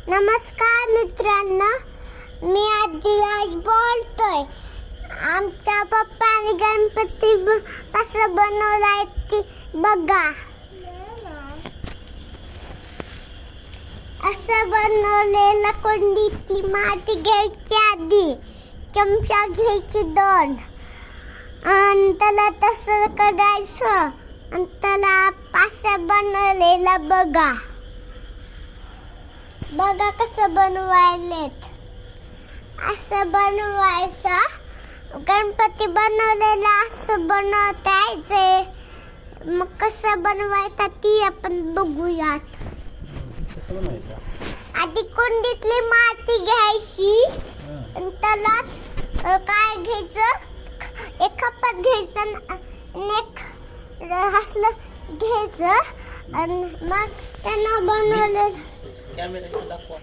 नमस्कार मित्रांनो, मी आजी आज बोलतोय. आमच्या पप्पाने गणपती कसं बनवलाय ते बघा. असं बनवलेलं कुंडीतली माती घ्यायची, आधी चमचा घ्यायची 2 आणि त्याला तसं करायचं आणि त्याला असं बनवलेलं बघा. बघा कसं बनवायलेत. असं बनवायचं. गणपती बनवलेला असं बनवताय. मग कसं बनवायचं ती आपण बघूयात. आधी कुंडीतली माती घ्यायची आणि त्यालाच काय घ्यायचं, एक खपत घ्यायचं आणि एक हसलं घ्यायचं आणि मग त्यांना बनवलेलं गणपती दाखवा.